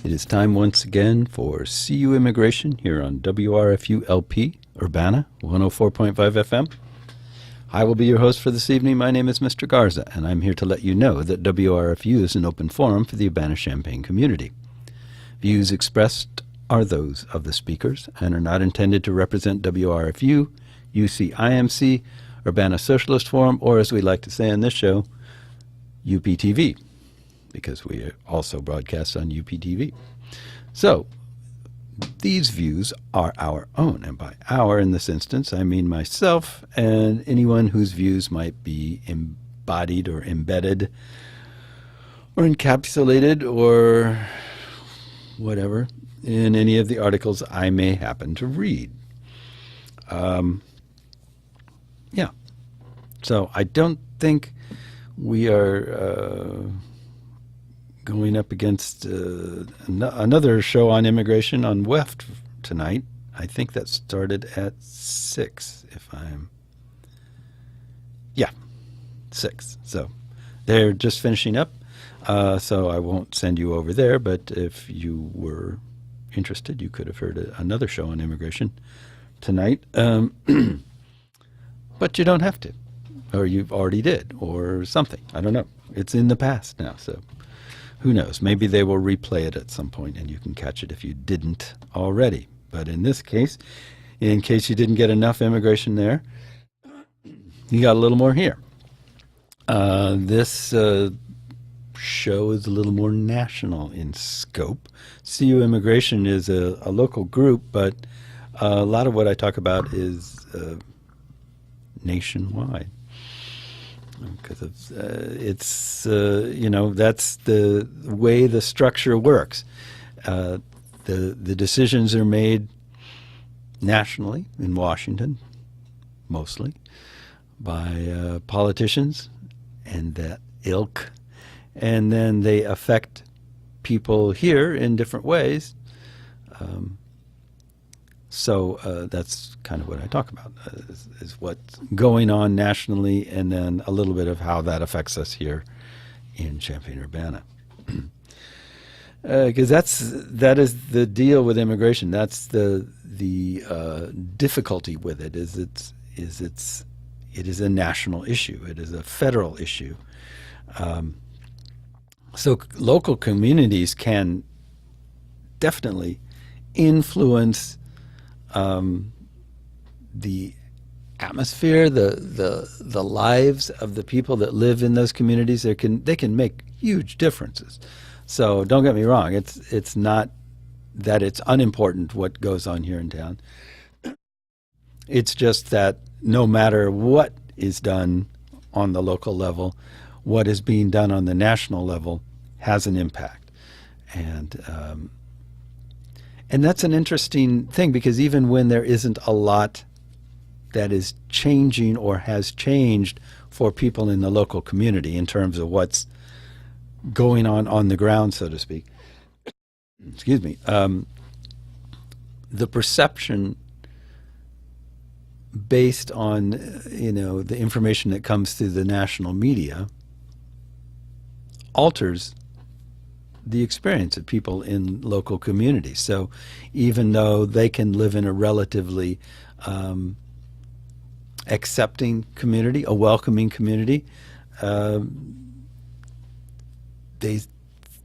It is time once again for CU Immigration here on WRFU LP, Urbana, 104.5 FM. I will be your host for this evening. My name is Mr. Garza, and I'm here to let you know that WRFU is an open forum for the Urbana-Champaign community. Views expressed are those of the speakers and are not intended to represent WRFU, UCIMC, Urbana Socialist Forum, or as we like to say on this show, UPTV, because we also broadcast on UPTV. So, these views are our own, and by our in this instance, I mean myself and anyone whose views might be embodied or embedded or encapsulated or whatever in any of the articles I may happen to read. So I don't think we are going up against another show on immigration on WEFT tonight. I think that started at 6, if I'm... Yeah, 6. So they're just finishing up, so I won't send you over there, but if you were interested, you could have heard another show on immigration tonight. But you don't have to, or you've already did, or something. I don't know. It's in the past now, so who knows? Maybe they will replay it at some point and you can catch it if you didn't already. But in this case, in case you didn't get enough immigration there, you got a little more here. This show is a little more national in scope. CU Immigration is a local group, but a lot of what I talk about is nationwide. Because it's that's the way the structure works. The decisions are made nationally in Washington, mostly by politicians and that ilk, and then they affect people here in different ways. So that's kind of what I talk about, is what's going on nationally and then a little bit of how that affects us here in Champaign-Urbana. Because that is the deal with immigration. That's the difficulty with it, it is a national issue. It is a federal issue. So local communities can definitely influence the atmosphere, the lives of the people that live in those communities. They can make huge differences. So don't get me wrong. It's not that it's unimportant what goes on here in town. It's just that no matter what is done on the local level, what is being done on the national level has an impact. And that's an interesting thing, because even when there isn't a lot that is changing or has changed for people in the local community in terms of what's going on the ground, so to speak, excuse me, the perception based on the information that comes through the national media alters the experience of people in local communities. So even though they can live in a relatively accepting community, a welcoming community, they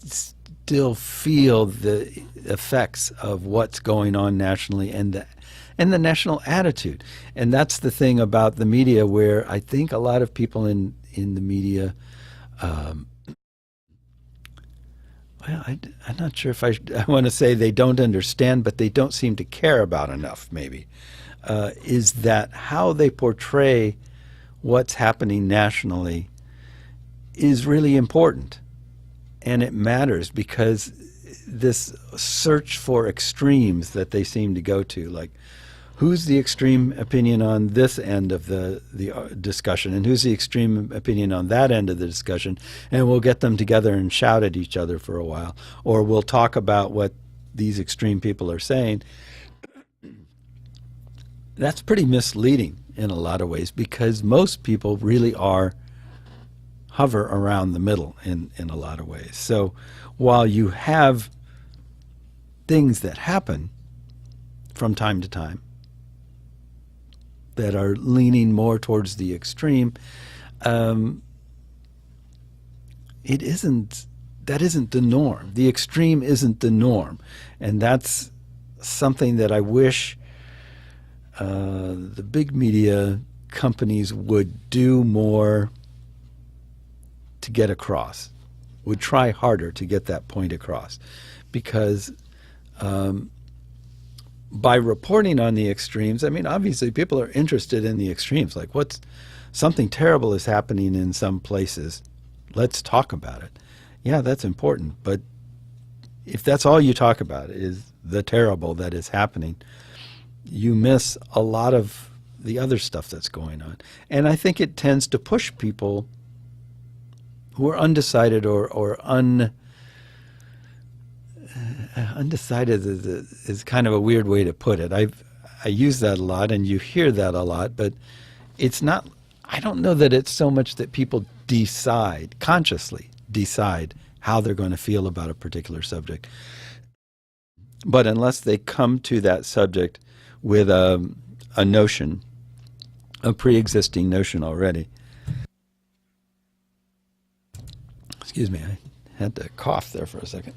still feel the effects of what's going on nationally and the national attitude. And that's the thing about the media, where I think a lot of people in the media I'm not sure if I want to say they don't understand, but they don't seem to care about enough, maybe, is that how they portray what's happening nationally is really important. And it matters, because this search for extremes that they seem to go to, like who's the extreme opinion on this end of the discussion, and who's the extreme opinion on that end of the discussion, and we'll get them together and shout at each other for a while, or we'll talk about what these extreme people are saying. That's pretty misleading in a lot of ways, because most people really hover around the middle in a lot of ways. So while you have things that happen from time to time that are leaning more towards the extreme, that isn't the norm. The extreme isn't the norm. And that's something that I wish the big media companies would do more to get across, would try harder to get that point across. Because by reporting on the extremes, I mean, obviously people are interested in the extremes. Like, something terrible is happening in some places. Let's talk about it. Yeah, that's important. But if that's all you talk about is the terrible that is happening, you miss a lot of the other stuff that's going on. And I think it tends to push people who are undecided or undecided is kind of a weird way to put it. I use that a lot, and you hear that a lot, but it's not, I don't know that it's so much that people consciously decide how they're going to feel about a particular subject. But unless they come to that subject with a notion, a pre-existing notion already. Excuse me, I had to cough there for a second.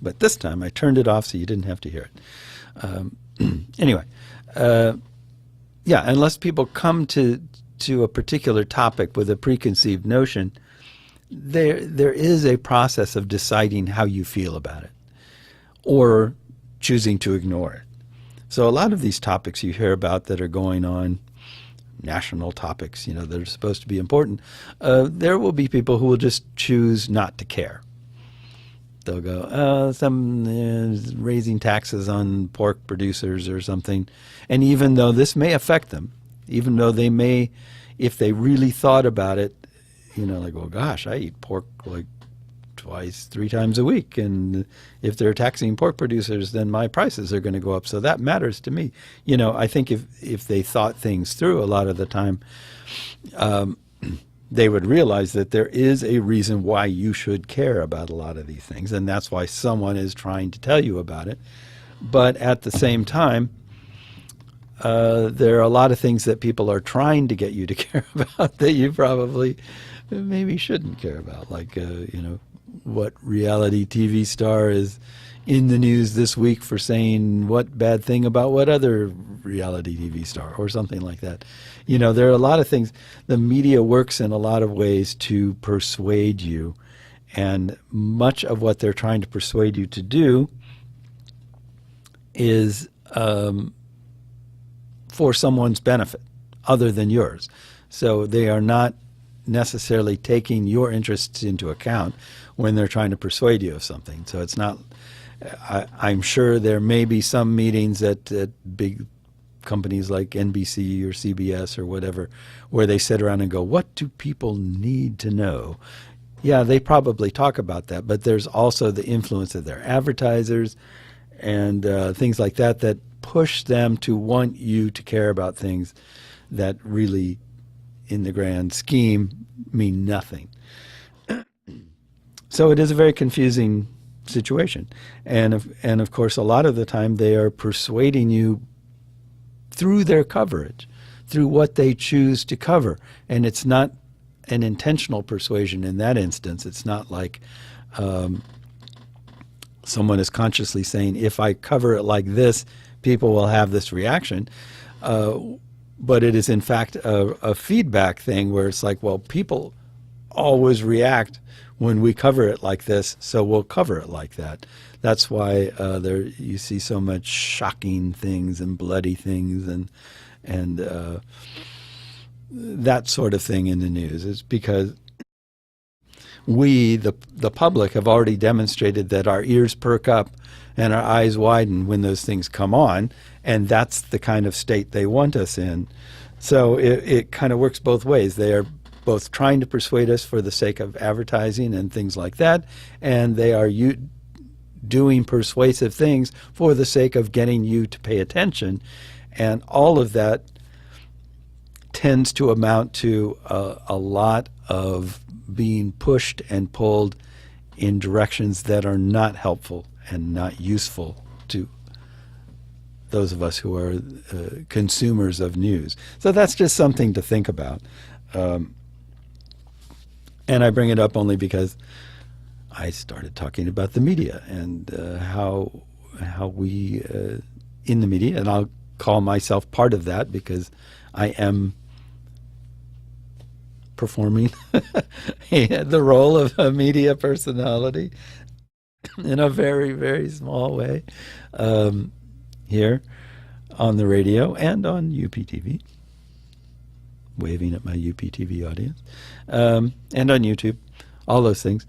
But this time I turned it off so you didn't have to hear it. Anyway, yeah, unless people come to a particular topic with a preconceived notion, there is a process of deciding how you feel about it or choosing to ignore it. So a lot of these topics you hear about that are going on, national topics, that are supposed to be important, there will be people who will just choose not to care. They'll go, some raising taxes on pork producers or something. And even though this may affect them, even though they may, if they really thought about it, like, well, gosh, I eat pork like twice, 3 times a week. And if they're taxing pork producers, then my prices are going to go up. So that matters to me. I think if they thought things through a lot of the time, they would realize that there is a reason why you should care about a lot of these things. And that's why someone is trying to tell you about it. But at the same time, there are a lot of things that people are trying to get you to care about that you probably maybe shouldn't care about. Like, what reality TV star is in the news this week for saying what bad thing about what other reality TV star or something like that. There are a lot of things. The media works in a lot of ways to persuade you. And much of what they're trying to persuade you to do is for someone's benefit other than yours. So they are not necessarily taking your interests into account when they're trying to persuade you of something. So it's not, I'm sure there may be some meetings at big companies like NBC or CBS or whatever, where they sit around and go, what do people need to know? Yeah, they probably talk about that, but there's also the influence of their advertisers and things like that that push them to want you to care about things that really, in the grand scheme, mean nothing. So it is a very confusing situation. And of course, a lot of the time they are persuading you through their coverage, through what they choose to cover. And it's not an intentional persuasion in that instance. It's not like someone is consciously saying, if I cover it like this, people will have this reaction. But it is, in fact, a feedback thing where it's like, well, people always react when we cover it like this, so we'll cover it like that. That's why you see so much shocking things and bloody things and that sort of thing in the news. It's because we, the public, have already demonstrated that our ears perk up and our eyes widen when those things come on, and that's the kind of state they want us in. So it kind of works both ways. They are both trying to persuade us for the sake of advertising and things like that, and they are doing persuasive things for the sake of getting you to pay attention. And all of that tends to amount to a lot of being pushed and pulled in directions that are not helpful and not useful to those of us who are consumers of news. So that's just something to think about. And I bring it up only because I started talking about the media and how we in the media, and I'll call myself part of that because I am performing the role of a media personality in a very, very small way here on the radio and on UPTV, waving at my UPTV audience, and on YouTube, all those things.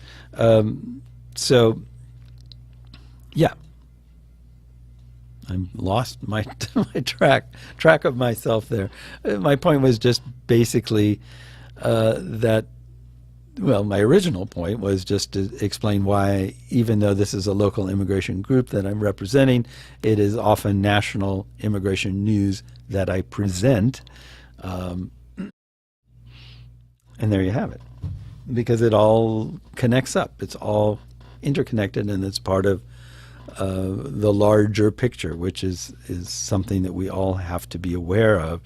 So, yeah, I'm lost my track of myself there. My point was just basically that, well, my original point was just to explain why, even though this is a local immigration group that I'm representing, it is often national immigration news that I present. And there you have it. Because it all connects up. It's all interconnected, and it's part of the larger picture, which is something that we all have to be aware of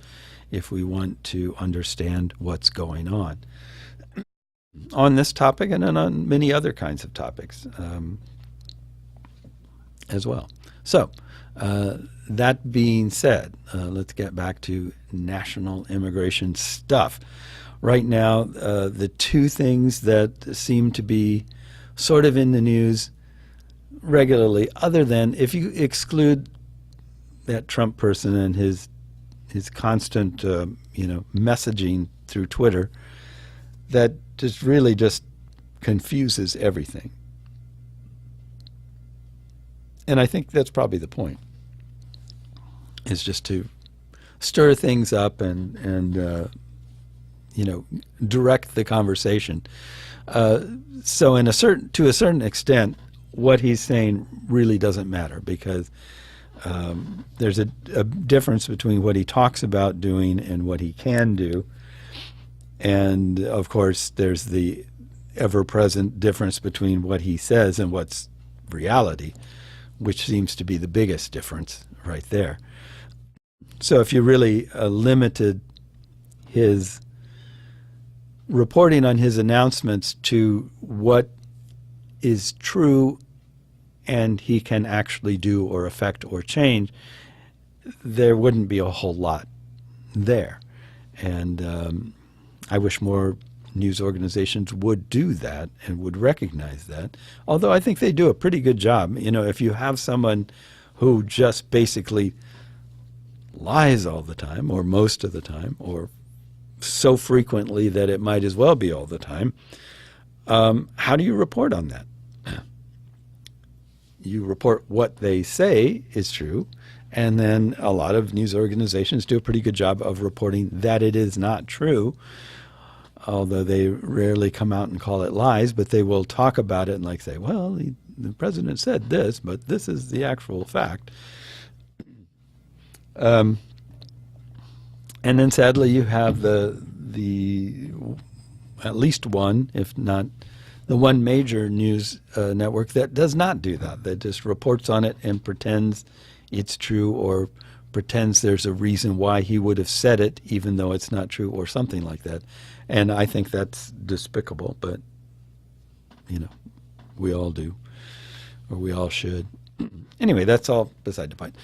if we want to understand what's going on this topic and on many other kinds of topics as well. So that being said, let's get back to national immigration stuff. Right now, the two things that seem to be sort of in the news regularly, other than if you exclude that Trump person and his constant messaging through Twitter, that just really just confuses everything. And I think that's probably the point, is just to stir things up and direct the conversation. So to a certain extent, what he's saying really doesn't matter, because there's a difference between what he talks about doing and what he can do. And of course, there's the ever-present difference between what he says and what's reality, which seems to be the biggest difference right there. So if you really limited his reporting on his announcements to what is true and he can actually do or affect or change, there wouldn't be a whole lot there. And I wish more news organizations would do that and would recognize that, although I think they do a pretty good job. If you have someone who just basically lies all the time, or most of the time, or so frequently that it might as well be all the time, how do you report on that? You report what they say is true, and then a lot of news organizations do a pretty good job of reporting that it is not true, although they rarely come out and call it lies, but they will talk about it and say, well, the president said this, but this is the actual fact. And then sadly, you have the at least one, if not the one major news network that does not do that, that just reports on it and pretends it's true, or pretends there's a reason why he would have said it even though it's not true, or something like that. And I think that's despicable, but we all do, or we all should. Anyway, that's all beside the point.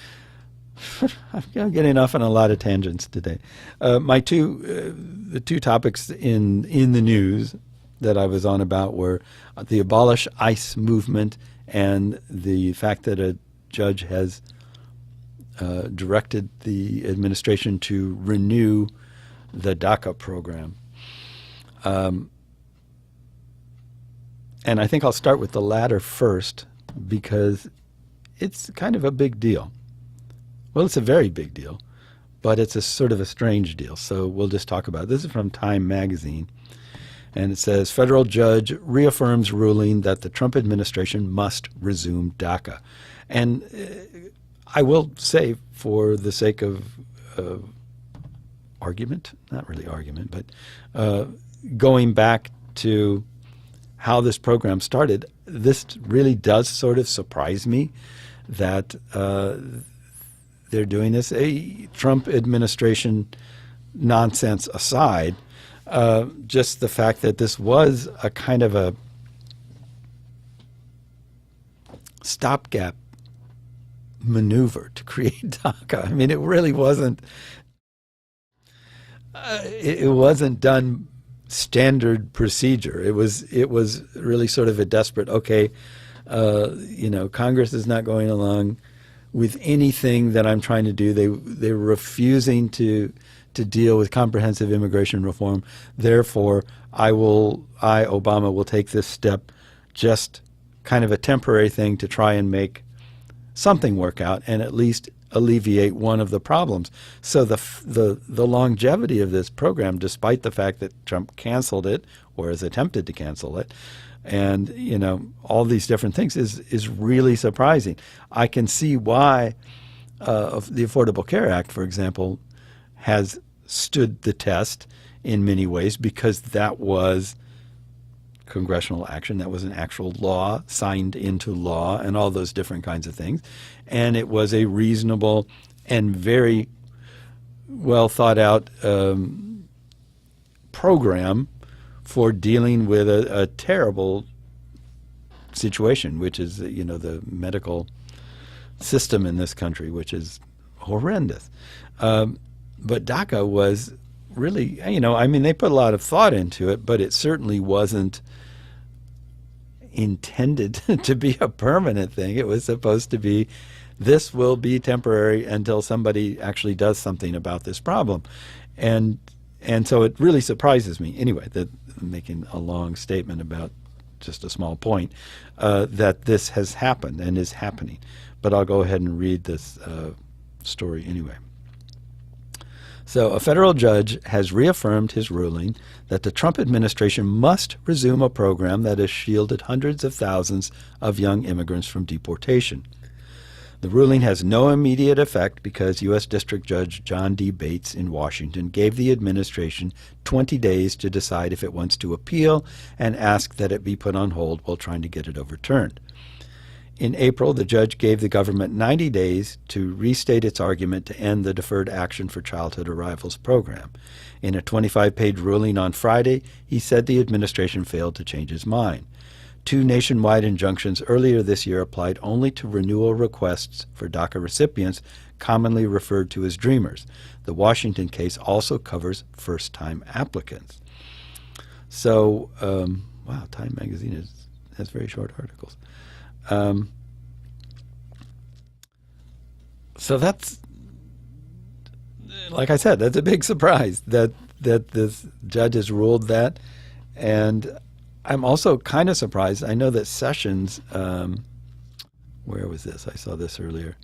I'm getting off on a lot of tangents today. The two topics in the news that I was on about were the Abolish ICE movement and the fact that a judge has directed the administration to renew the DACA program. And I think I'll start with the latter first, because it's kind of a big deal. Well, it's a very big deal, but it's a sort of a strange deal. So we'll just talk about it. This is from Time magazine. And it says, federal judge reaffirms ruling that the Trump administration must resume DACA. And I will say, for the sake of argument, not really argument, but going back to how this program started, this really does sort of surprise me that they're doing this. A Trump administration nonsense aside, just the fact that this was a kind of a stopgap maneuver to create DACA. I mean, it really wasn't. It wasn't done standard procedure. It was really sort of a desperate. Okay, Congress is not going along with anything that I'm trying to do. They're refusing to deal with comprehensive immigration reform. Therefore, Obama will take this step, just kind of a temporary thing to try and make something work out and at least alleviate one of the problems. So the longevity of this program, despite the fact that Trump canceled it or has attempted to cancel it, and all these different things, is really surprising. I can see why the Affordable Care Act, for example, has stood the test in many ways, because that was congressional action. That was an actual law signed into law and all those different kinds of things. And it was a reasonable and very well thought out program for dealing with a terrible situation, which is, the medical system in this country, which is horrendous. But DACA was really, they put a lot of thought into it, but it certainly wasn't intended to be a permanent thing. It was supposed to be, this will be temporary until somebody actually does something about this problem. And so it really surprises me, anyway, that I'm making a long statement about just a small point, that this has happened and is happening. But I'll go ahead and read this story anyway. So a federal judge has reaffirmed his ruling that the Trump administration must resume a program that has shielded hundreds of thousands of young immigrants from deportation. The ruling has no immediate effect because U.S. District Judge John D. Bates in Washington gave the administration 20 days to decide if it wants to appeal and ask that it be put on hold while trying to get it overturned. In April, the judge gave the government 90 days to restate its argument to end the Deferred Action for Childhood Arrivals program. In a 25-page ruling on Friday, he said the administration failed to change his mind. 2 nationwide injunctions earlier this year applied only to renewal requests for DACA recipients, commonly referred to as Dreamers. The Washington case also covers first-time applicants. So, wow, Time magazine has very short articles. So that's, like I said, that's a big surprise that this judge has ruled that. And I'm also kind of surprised. I know that Sessions, where was this? I saw this earlier,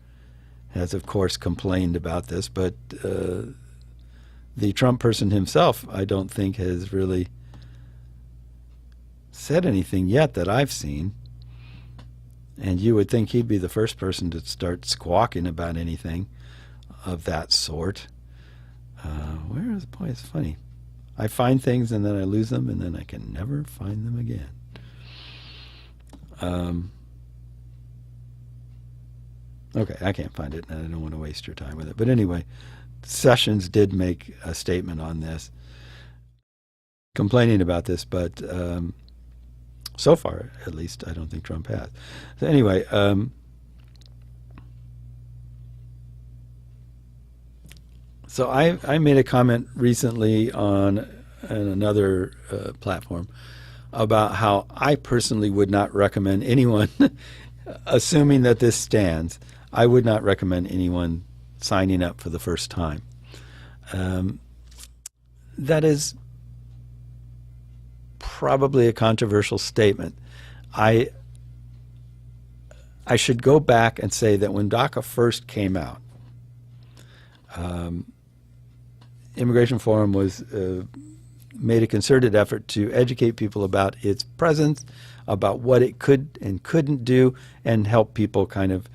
has, of course, complained about this. But the Trump person himself, I don't think, has really said anything yet that I've seen. And you would think he'd be the first person to start squawking about anything of that sort. Where is, boy, it's funny. I find things and then I lose them and then I can never find them again. Okay, I can't find it and I don't want to waste your time with it. But anyway, Sessions did make a statement on this, complaining about this, but so far, at least, I don't think Trump has. So anyway, so I made a comment recently on another platform about how I personally would not recommend anyone, assuming that this stands, I would not recommend anyone signing up for the first time. That is probably a controversial statement. I should go back and say that when DACA first came out, Immigration Forum was made a concerted effort to educate people about its presence, about what it could and couldn't do, and help people kind of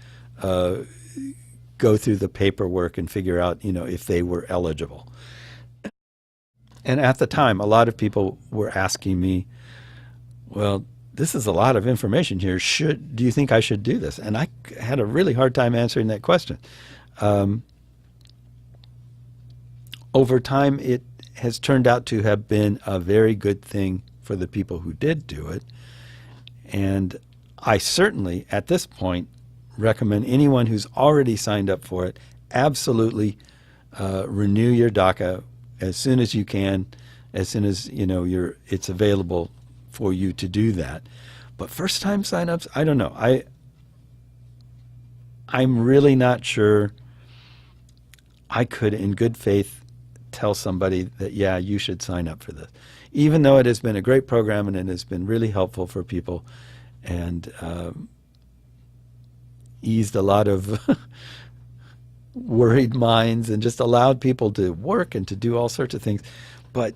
go through the paperwork and figure out, if they were eligible. And at the time, a lot of people were asking me, well, this is a lot of information here. Do you think I should do this? And I had a really hard time answering that question. Over time, it has turned out to have been a very good thing for the people who did do it. And I certainly, at this point, recommend anyone who's already signed up for it, absolutely renew your DACA as soon as you can, as soon as it's available for you to do that. But first-time signups, I don't know. I'm really not sure I could, in good faith, tell somebody that, yeah, you should sign up for this. Even though it has been a great program and it has been really helpful for people and eased a lot of worried minds and just allowed people to work and to do all sorts of things. But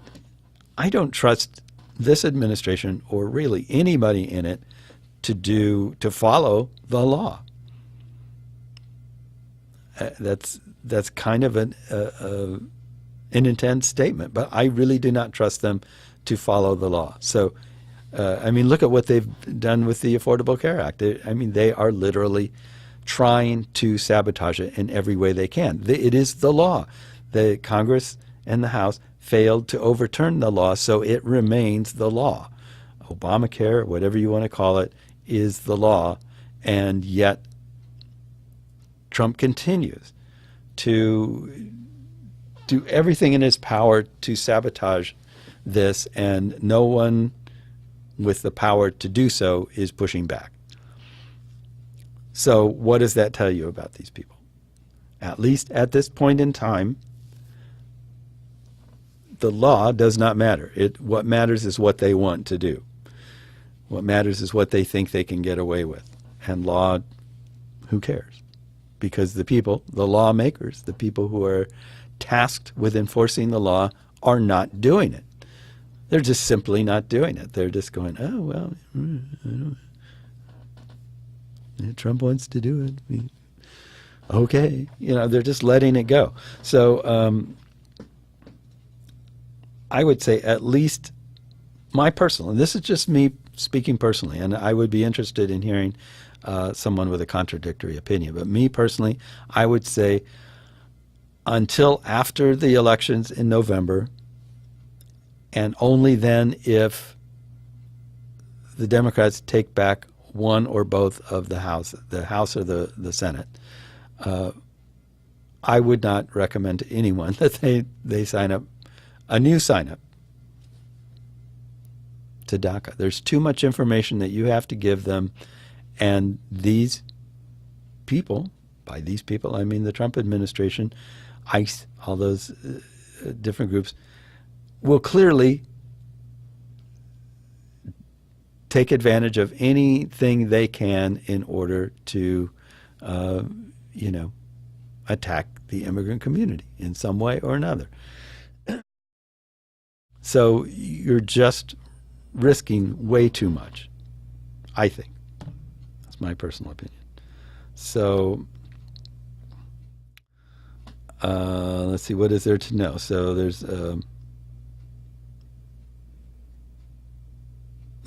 I don't trust this administration or really anybody in it to follow the law. That's kind of an intense statement, but I really do not trust them to follow the law. So, look at what they've done with the Affordable Care Act. They are literally trying to sabotage it in every way they can. It is the law. The Congress and the House failed to overturn the law, so it remains the law. Obamacare, whatever you want to call it, is the law, and yet Trump continues to do everything in his power to sabotage this, and no one with the power to do so is pushing back. So what does that tell you about these people? At least at this point in time, the law does not matter. What matters is what they want to do. What matters is what they think they can get away with. And law, who cares? Because the people, the lawmakers, the people who are tasked with enforcing the law are not doing it. They're just simply not doing it. They're just going, oh, well, Trump wants to do it. Okay. They're just letting it go. So I would say at least my personal, and this is just me speaking personally, and I would be interested in hearing someone with a contradictory opinion. But me personally, I would say until after the elections in November, and only then if the Democrats take back one or both of the House or the Senate, I would not recommend to anyone that they sign up, a new sign up to DACA. There's too much information that you have to give them, and these people, by these people I mean the Trump administration, ICE, all those different groups, will clearly take advantage of anything they can in order to, attack the immigrant community in some way or another. So you're just risking way too much, I think. That's my personal opinion. So let's see, what is there to know? So there's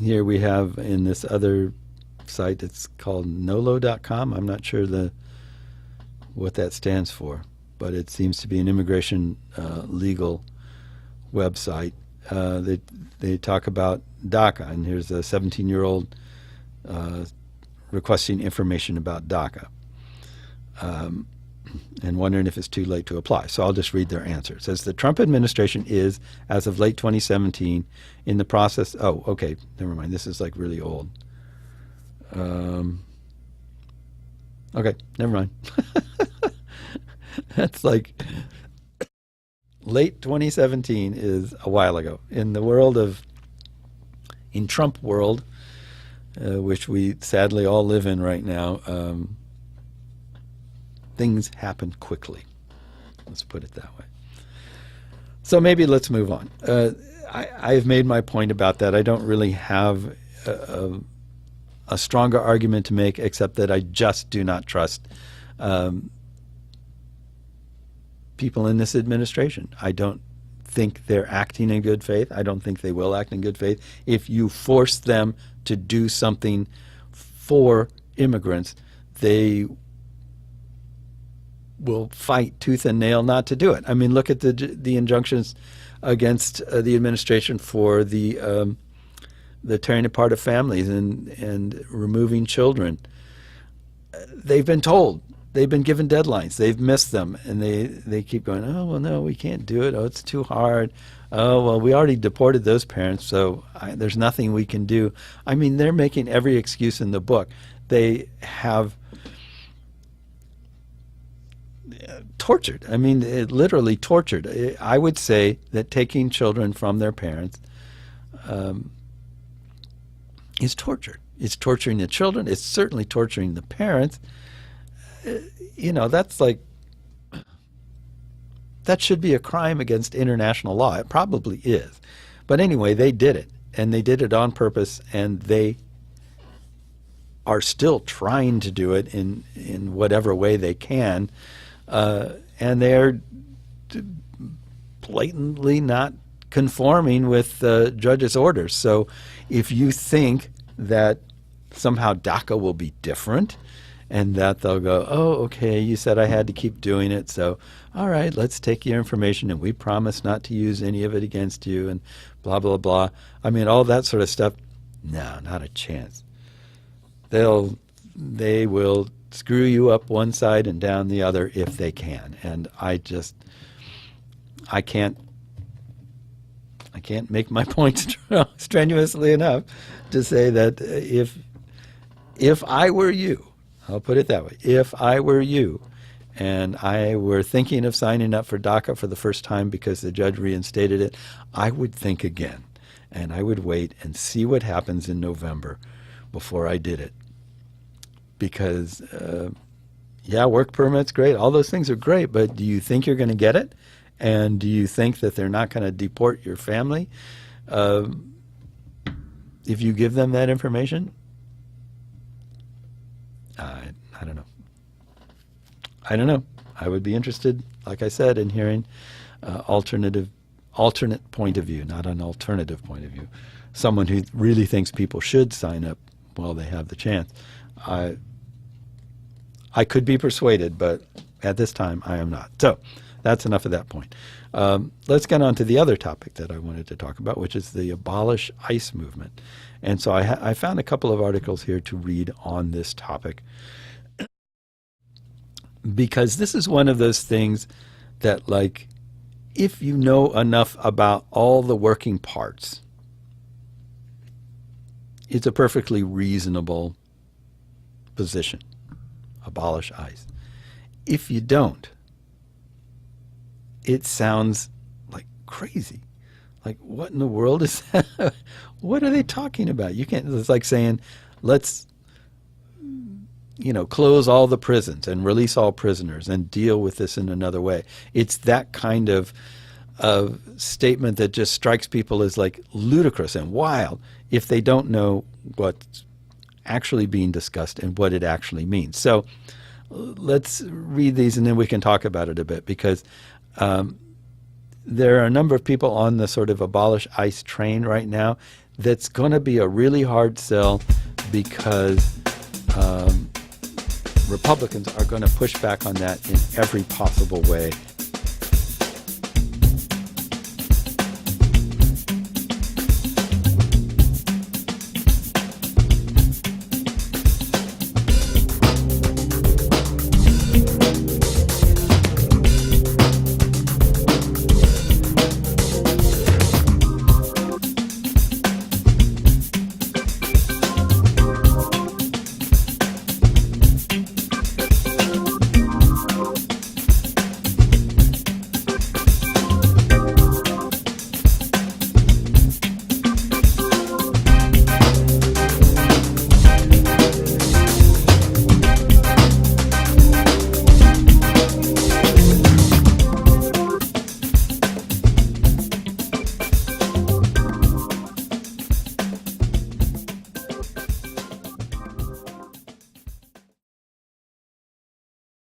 here we have in this other site, it's called nolo.com. I'm not sure what that stands for, but it seems to be an immigration legal website. They talk about DACA, and here's a 17-year-old requesting information about DACA and wondering if it's too late to apply. So I'll just read their answer. It says the Trump administration is, as of late 2017, in the process. Oh, okay, never mind. This is like really old. Okay, never mind. That's like late 2017 is a while ago. In Trump world, which we sadly all live in right now, things happen quickly. Let's put it that way. So maybe let's move on. I've made my point about that. I don't really have a stronger argument to make, except that I just do not trust people in this administration. I don't think they're acting in good faith. I don't think they will act in good faith if you force them to do something for immigrants, they will fight tooth and nail not to do it. I mean, look at the injunctions against the administration for the tearing apart of families and removing children. They've been told, they've been given deadlines, they've missed them, and they keep going, oh, well, no, we can't do it. Oh, it's too hard. Oh, well, we already deported those parents, so there's nothing we can do. I mean, they're making every excuse in the book. They have tortured. I mean, literally tortured. I would say that taking children from their parents is torture. It's torturing the children. It's certainly torturing the parents. That's like, that should be a crime against international law. It probably is. But anyway, they did it, and they did it on purpose, and they are still trying to do it in whatever way they can. And they're blatantly not conforming with the judge's orders. So if you think that somehow DACA will be different and that they'll go, oh, okay, you said I had to keep doing it, so all right, let's take your information and we promise not to use any of it against you and blah, blah, blah. I mean, all that sort of stuff, no, not a chance. They will screw you up one side and down the other if they can. And I can't make my point strenuously enough to say that if I were you, I'll put it that way, if I were you and I were thinking of signing up for DACA for the first time because the judge reinstated it, I would think again, and I would wait and see what happens in November before I did it. Because, work permit's great. All those things are great, but do you think you're going to get it? And do you think that they're not going to deport your family if you give them that information? I don't know. I don't know. I would be interested, like I said, in hearing alternate point of view, not an alternative point of view. Someone who really thinks people should sign up while they have the chance. I could be persuaded, but at this time I am not. So that's enough of that point. Let's get on to the other topic that I wanted to talk about, which is the Abolish ICE movement. And so I found a couple of articles here to read on this topic, because this is one of those things that, like, if you know enough about all the working parts, it's a perfectly reasonable position. Abolish ICE. If you don't, it sounds like crazy. Like, what in the world is that? What are they talking about? You can't. It's like saying, let's, close all the prisons and release all prisoners and deal with this in another way. It's that kind of statement that just strikes people as like ludicrous and wild if they don't know what's actually being discussed and what it actually means. So let's read these and then we can talk about it a bit, because there are a number of people on the sort of Abolish ICE train right now that's going to be a really hard sell, because Republicans are going to push back on that in every possible way.